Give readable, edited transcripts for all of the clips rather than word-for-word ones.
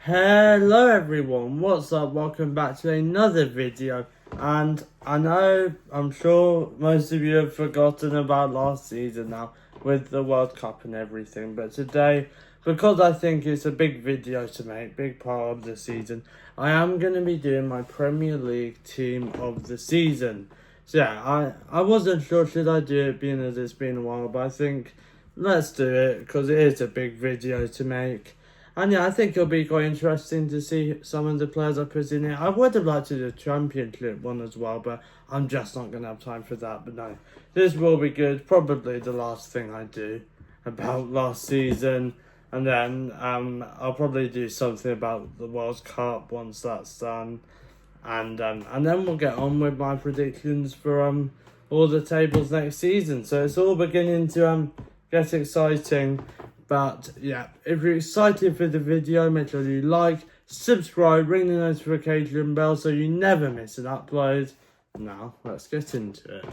Hello everyone, what's up? Welcome back to another video. And I'm sure most of you have forgotten about last season now with the World Cup and everything. But today, because I think it's a big video to make, big part of the season, I am going to be doing my Premier League team of the season. So yeah, I wasn't sure should I do it being as it's been a while, but I think let's do it because it is a big video to make. And yeah, I think it'll be quite interesting to see some of the players I put in it. I would have liked to do the Championship one as well, but I'm just not going to have time for that. But no, this will be good. Probably the last thing I do about last season. And then I'll probably do something about the World Cup once that's done. And then we'll get on with my predictions for all the tables next season. So it's all beginning to get exciting. But yeah, if you're excited for the video, make sure you like, subscribe, ring the notification bell so you never miss an upload. Now, let's get into it.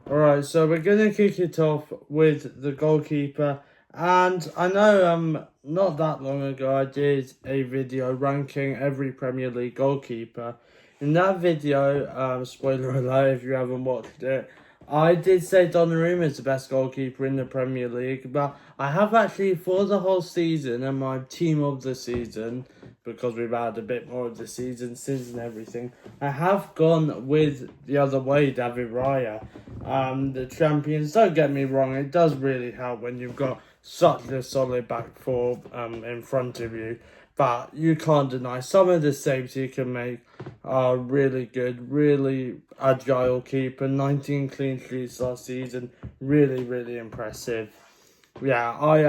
Alright, so we're going to kick it off with the goalkeeper. And I know not that long ago I did a video ranking every Premier League goalkeeper. In that video, spoiler alert if you haven't watched it, I did say Donnarumma is the best goalkeeper in the Premier League, but I have actually, for the whole season and my team of the season, because we've had a bit more of the season since and everything, I have gone with the other way, David Raya. The champions, don't get me wrong, it does really help when you've got such a solid back four in front of you. But you can't deny some of the saves he can make are really good, really agile keeper. 19 clean sheets last season, really, really impressive. Yeah, I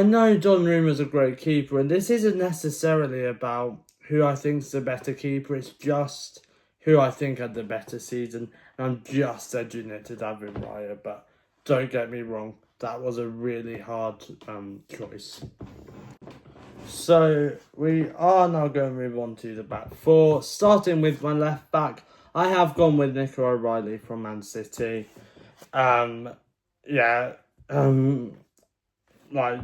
know Donnarumma's a great keeper, and this isn't necessarily about who I think's the better keeper. It's just who I think had the better season, and I'm just edging it to David Raya. But don't get me wrong, that was a really hard choice. So we are now going to move on to the back four. Starting with my left back, I have gone with Nico O'Reilly from Man City. Like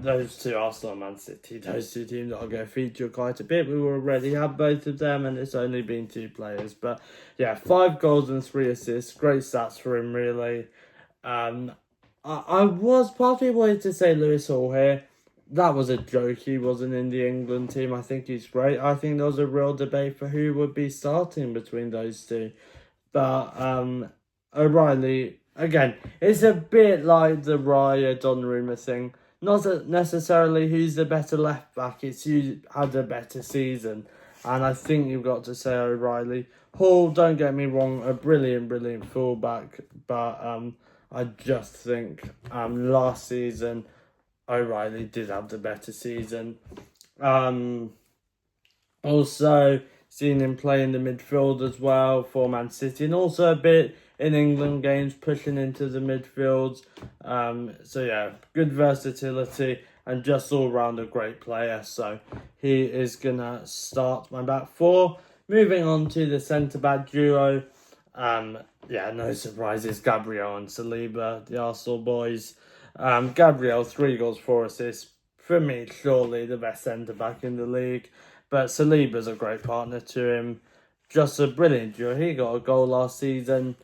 those two, Arsenal and Man City, those two teams are going to feature quite a bit. We already have both of them, and it's only been two players. But yeah, 5 goals and 3 assists. Great stats for him, really. I was partly wanted to say Lewis Hall here. That was a joke. He wasn't in the England team. I think he's great. I think there was a real debate for who would be starting between those two. But O'Reilly, again, it's a bit like the Raya Donnarumma thing. Not necessarily who's the better left back, it's who had a better season. And I think you've got to say O'Reilly. Hall, don't get me wrong, a brilliant fullback. But I just think last season O'Reilly did have the better season. Also, seen him play in the midfield as well for Man City, and also a bit in England games, pushing into the midfields. So yeah, good versatility and just all round a great player. So he is gonna start my back four. Moving on to the centre back duo. Yeah, no surprises, Gabriel and Saliba, the Arsenal boys. Gabriel, 3 goals, 4 assists. For me, surely the best centre back in the league. But Saliba's a great partner to him. Just a brilliant duo. He got a goal last season.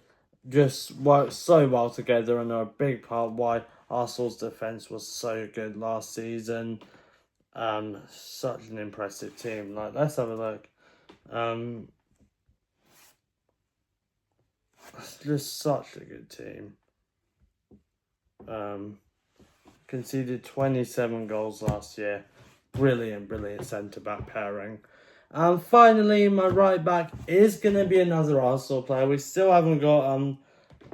Just worked so well together, and are a big part why Arsenal's defence was so good last season. Such an impressive team. Like, let's have a look. It's just such a good team. Conceded 27 goals last year. Brilliant centre-back pairing. And finally, my right back is going to be another Arsenal player. We still haven't got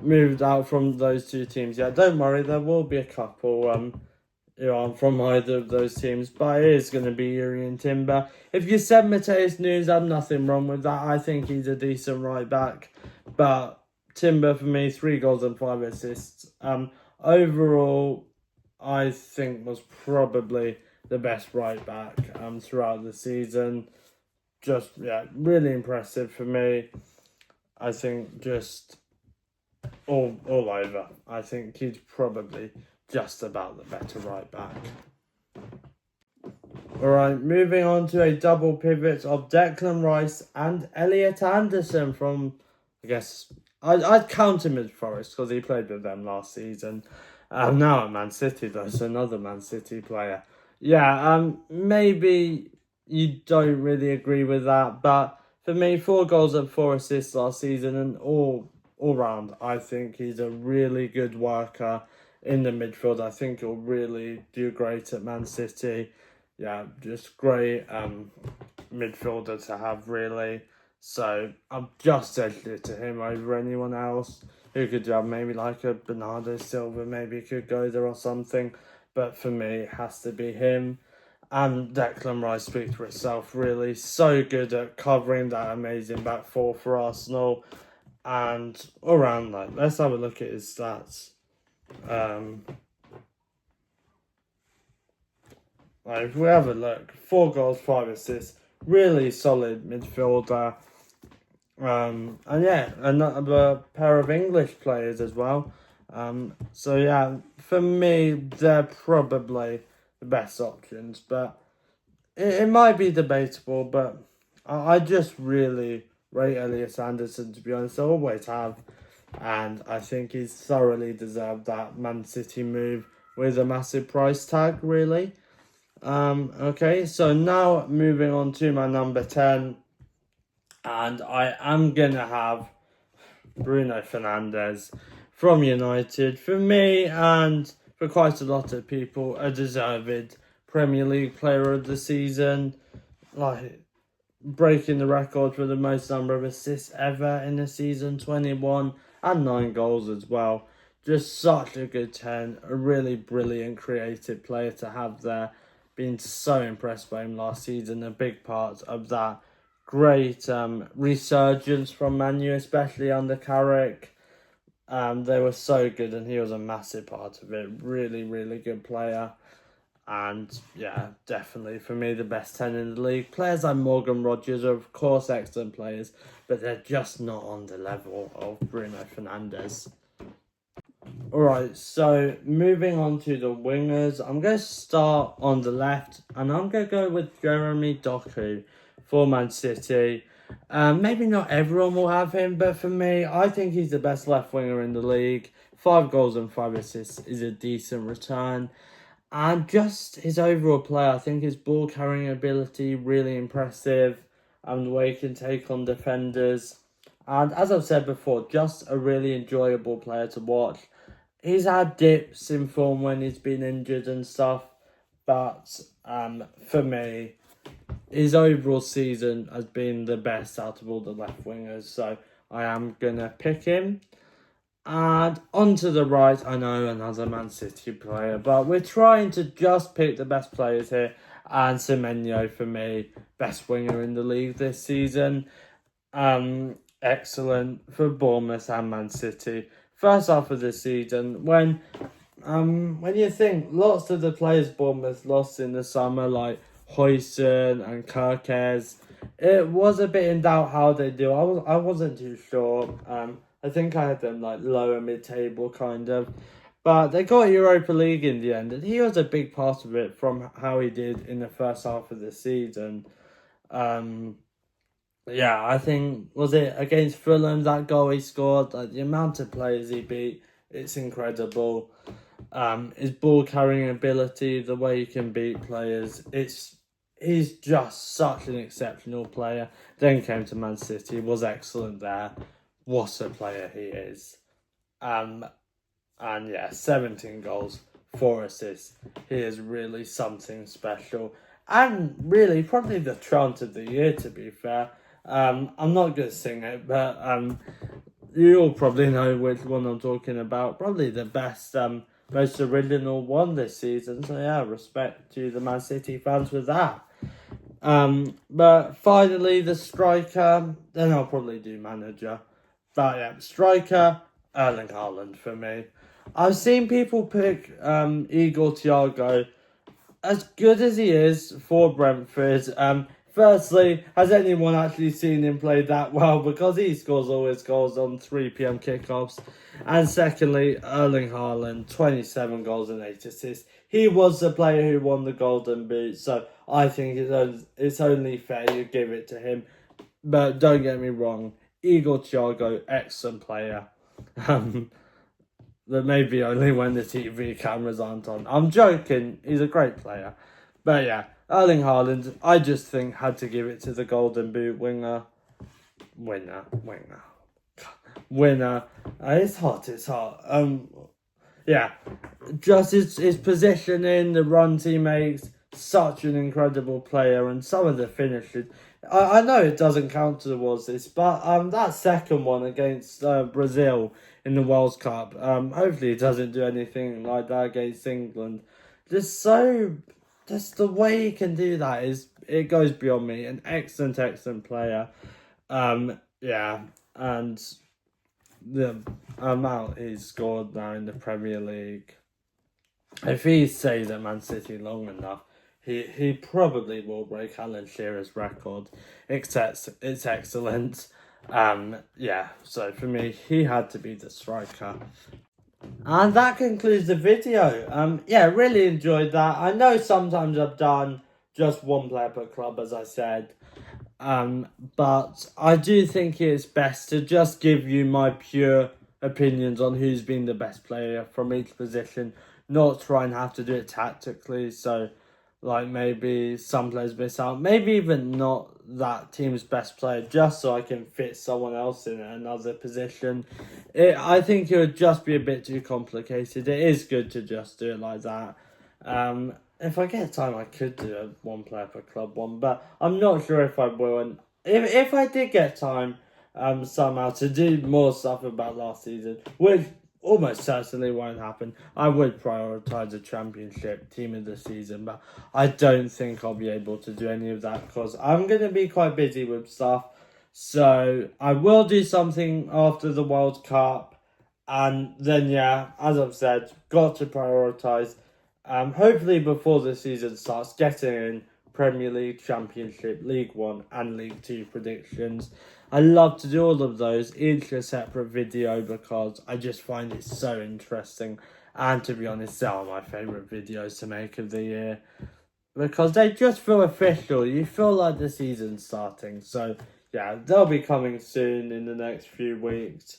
moved out from those two teams yet. Don't worry, there will be a couple from either of those teams. But it is going to be Jurrien Timber. If you said Mateus Nunes, I have nothing wrong with that. I think he's a decent right back. But Timber, for me, 3 goals and 5 assists. Overall, I think was probably the best right back throughout the season. Just, yeah, really impressive for me. I think just all over. I think he's probably just about the better right back. Alright, moving on to a double pivot of Declan Rice and Elliot Anderson from, I guess, I'd count him as Forest because he played with them last season. Now at Man City though, so another Man City player. Yeah, maybe you don't really agree with that, but for me, 4 goals and 4 assists last season, and all round, I think he's a really good worker in the midfield. I think he'll really do great at Man City. Yeah, just great midfielder to have, really. So I've just edged it to him over anyone else. Who could you have? Maybe like a Bernardo Silva, maybe could go there or something. But for me, it has to be him. And Declan Rice speaks for itself, really. So good at covering that amazing back four for Arsenal. And all around, like, let's have a look at his stats. If we have a look, 4 goals, 5 assists, really solid midfielder. And yeah, another pair of English players as well. So yeah, for me, they're probably the best options, but it might be debatable, but I just really rate Elliot Anderson, to be honest. I always have, and I think he's thoroughly deserved that Man City move with a massive price tag, really. Okay, so now moving on to my number 10, and I am gonna have Bruno Fernandes from United. For me, and for quite a lot of people, a deserved Premier League player of the season, like breaking the record for the most number of assists ever in a season, 21, and 9 goals as well. Just such a good 10, a really brilliant creative player to have there. Been so impressed by him last season, a big part of that great resurgence from Man U, especially under Carrick. They were so good, and he was a massive part of it. Really, really good player. And yeah, definitely for me, the best 10 in the league. Players like Morgan Rogers are, of course, excellent players, but they're just not on the level of Bruno Fernandes. Alright, so moving on to the wingers, I'm going to start on the left, and I'm going to go with Jeremy Doku for Man City. Maybe not everyone will have him, but for me, I think he's the best left winger in the league. 5 goals and 5 assists is a decent return. And just his overall play, I think his ball carrying ability, really impressive. And the way he can take on defenders. And as I've said before, just a really enjoyable player to watch. He's had dips in form when he's been injured and stuff. But for me, his overall season has been the best out of all the left wingers. So I am going to pick him. And onto the right, I know another Man City player, but we're trying to just pick the best players here. And Semenyo, for me, best winger in the league this season. Excellent for Bournemouth and Man City. First half of the season, when you think lots of the players Bournemouth lost in the summer, like Huijsen and Kerkez, it was a bit in doubt how they do. I wasn't too sure. I think I had them like lower mid-table kind of. But they got Europa League in the end, and he was a big part of it from how he did in the first half of the season. Yeah, I think, was it against Fulham, that goal he scored? Like, the amount of players he beat, it's incredible. His ball carrying ability, the way he can beat players, he's just such an exceptional player. Then came to Man City, was excellent there. What a player he is. And yeah, 17 goals, 4 assists. He is really something special. And really, probably the Trant of the year, to be fair. I'm not going to sing it, but you all probably know which one I'm talking about. Probably the best, most original one this season. So yeah, respect to the Man City fans with that. But finally, the striker, then I'll probably do manager. But yeah, striker, Erling Haaland for me. I've seen people pick Igor Thiago. As good as he is for Brentford, firstly, has anyone actually seen him play that well? Because he scores all his goals on 3 p.m. kickoffs. And secondly, Erling Haaland, 27 goals and 8 assists. he was the player who won the Golden Boot, so I think it's only fair you give it to him. But don't get me wrong, Igor Thiago, excellent player. But maybe only when the TV cameras aren't on. I'm joking, he's a great player. But yeah, Erling Haaland, I just think had to give it to the Golden Boot winner. It's hot. Yeah, just his positioning, the runs he makes, such an incredible player, and some of the finishes. I know it doesn't count towards this, but that second one against Brazil in the World Cup, hopefully it doesn't do anything like that against England. Just the way he can do that it goes beyond me. An excellent player. Yeah, and the amount he's scored now in the Premier League. If he stays at Man City long enough, he probably will break Alan Shearer's record. It's excellent. Yeah, so for me, he had to be the striker. And that concludes the video. Yeah, really enjoyed that. I know sometimes I've done just one player per club, as I said. But I do think it's best to just give you my pure opinions on who's been the best player from each position, not try and have to do it tactically. So, like, maybe some players miss out, maybe even not that team's best player, just so I can fit someone else in another position. I think it would just be a bit too complicated. It is good to just do it like that. If I get time, I could do a one player per club one, but I'm not sure if I will. And if I did get time, somehow to do more stuff about last season, which almost certainly won't happen, I would prioritise a championship team of the season, but I don't think I'll be able to do any of that because I'm going to be quite busy with stuff. So I will do something after the World Cup, and then yeah, as I've said, got to prioritise. Hopefully before the season starts, getting in Premier League, Championship, League 1 and League 2 predictions. I love to do all of those, each a separate video, because I just find it so interesting. And to be honest, they are my favourite videos to make of the year, because they just feel official. You feel like the season's starting. So yeah, they'll be coming soon in the next few weeks.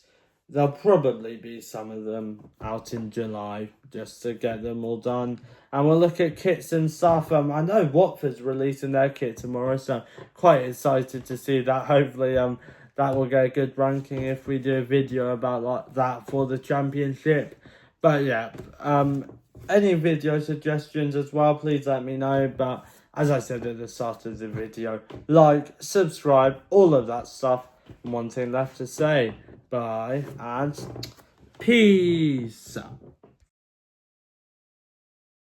There'll probably be some of them out in July just to get them all done. And we'll look at kits and stuff. I know Watford's releasing their kit tomorrow, so quite excited to see that. Hopefully that will get a good ranking if we do a video about like that for the championship. But yeah, any video suggestions as well, please let me know. But as I said at the start of the video, like, subscribe, all of that stuff. And one thing left to say. Bye and peace.